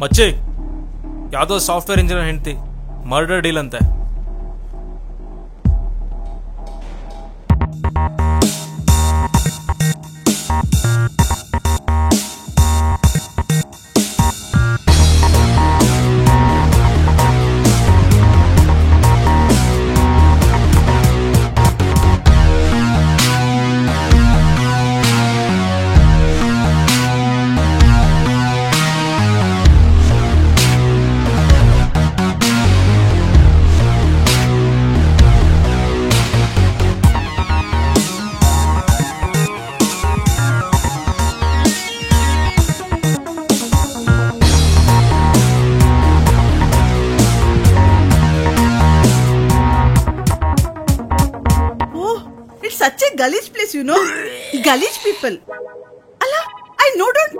ಮಚ್ಚಿ, ಯಾವುದೋ software engineer ಹೆಂಡತಿ murder deal ಅಂತೆ. Such a gullish place, you know. Gullish people. Allah, I know don't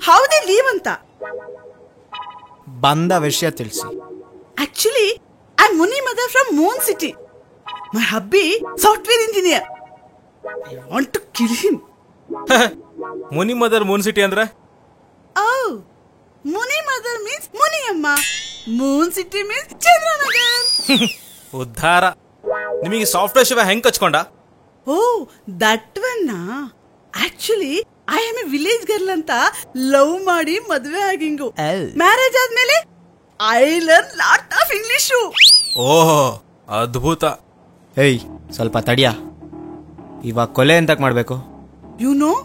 how they live anta. ಬಂದ ವಿಷಯ ತಿಳಿಸಿ. Actually, I'm Muni mother from Moon City. My hubby, software engineer. I want to kill him. Muni mother Moon city ಅಂದ್ರೆ? Oh, Muni mother means Muni amma. Moon City means Chandranagar. ಉದ್ಧಾರ. ನಿಮಗೆ software Shiva ಹೆಂಗ್ ಕಚ್ಕೊಂಡ? Oh, that one na. Actually, I am a village girl anta love ಮಾಡಿ ಮದುವೆ ಆಗಿಂಗು. Marriage ಆದ್ಮೇಲೆ I learn lot of English. ಓಹೋ, ಅದ್ಭುತ. ಏಯ್, ಸ್ವಲ್ಪ ತಡಿಯ. ಇವಾಗ ಕೊಲೆ ಎಂತಕ್ ಮಾಡ್ಬೇಕು? You know,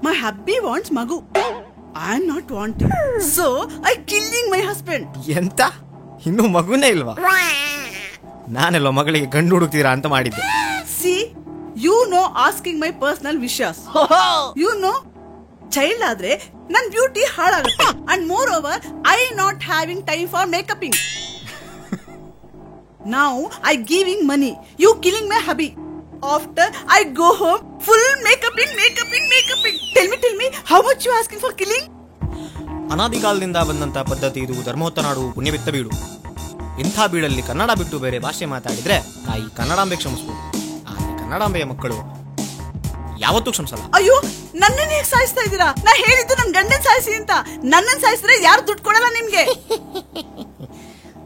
my hubby wants ಮಗು. I am not wanting. So, I killing my husband. ಎಂತ? ಇನ್ನು ಮಗುನೇ ಇಲ್ವಾ? ನಾನೆಲ್ಲೋ ಮಗಳಿಗೆ ಗಂಡು ಹುಡುಕ್ತೀರಾ ಅಂತ ಮಾಡಿದ್ದೆ. See, you know asking my personal wishes. You know, child ಆದ್ರೆ ನನ್ ಬ್ಯೂಟಿ ಹಾಳಾಗುತ್ತೆ. And moreover, I not having time for makeuping. Now, I giving money. You killing my hubby. After, I go home, full makeuping. Tell me, how much you asking for killing? ಅನಾದಿಕಾಲದಿಂದ ಬಂದಂತ ಪದ್ಧತಿ ಇದು. ಧರ್ಮೋತ್ತ ನಾಡು, ಪುಣ್ಯವಿತ್ತ ಬೀಡು. ಇಂಥ ಬೀಡಲ್ಲಿ ಕನ್ನಡ ಬಿಟ್ಟು ಬೇರೆ ಭಾಷೆ ಮಾತಾಡಿದ್ರೆ ತಾಯಿ ಕನ್ನಡಾಂಬೆ ಕ್ಷಮಿಸ್ಬೋದು. ಕನ್ನಡಾಂಬೆಯ ಮಕ್ಕಳು ಯಾವತ್ತೂ ಕ್ಷಮಿಸಲ್ಲ. ಅಯ್ಯೋ, ನನ್ನನ್ನ ಹೇಗೆ ಸಾಯಿಸ್ತಾ ಇದ್ದೀರಾ? ನಾ ಹೇಳಿದ್ದು ನನ್ ಗಂಡನ್ ಸಾಯಿಸಿ ಅಂತ. ನನ್ನನ್ ಸಾಯಿಸಿದ್ರೆ ಯಾರು ದುಡ್ಡು ಕೊಡಲ್ಲ ನಿಮ್ಗೆ.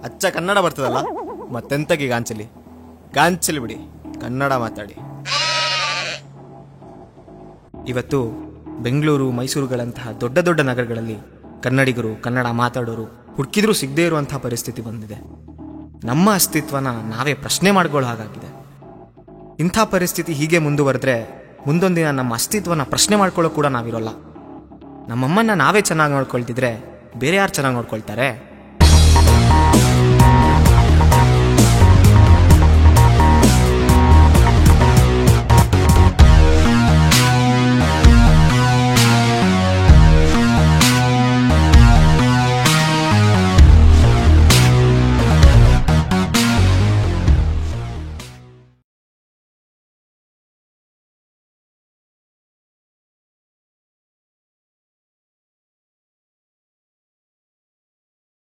ಅಚ್ಚ ಕನ್ನಡ ಬರ್ತದಲ್ಲ, ಮತ್ತೆಂತಗೆ ಗಾಂಚಲಿ ಬಿಡಿ, ಕನ್ನಡ ಮಾತಾಡಿ. ಇವತ್ತು ಬೆಂಗಳೂರು, ಮೈಸೂರುಗಳಂತಹ ದೊಡ್ಡ ದೊಡ್ಡ ನಗರಗಳಲ್ಲಿ ಕನ್ನಡಿಗರು, ಕನ್ನಡ ಮಾತಾಡೋರು ಹುಡುಕಿದ್ರೂ ಸಿಗದೇ ಇರುವಂತಹ ಪರಿಸ್ಥಿತಿ ಬಂದಿದೆ. ನಮ್ಮ ಅಸ್ತಿತ್ವನ ನಾವೇ ಪ್ರಶ್ನೆ ಮಾಡ್ಕೊಳ್ಳೋ ಹಾಗಾಗಿದೆ. ಇಂಥ ಪರಿಸ್ಥಿತಿ ಹೀಗೆ ಮುಂದುವರೆದ್ರೆ ಮುಂದೊಂದಿನ ನಮ್ಮ ಅಸ್ತಿತ್ವನ ಪ್ರಶ್ನೆ ಮಾಡ್ಕೊಳ್ಳೋ ಕೂಡ ನಾವಿರೋಲ್ಲ. ನಮ್ಮಮ್ಮನ್ನ ನಾವೇ ಚೆನ್ನಾಗಿ ನೋಡ್ಕೊಳ್ತಿದ್ರೆ ಬೇರೆ ಯಾರು ಚೆನ್ನಾಗಿ ನೋಡ್ಕೊಳ್ತಾರೆ?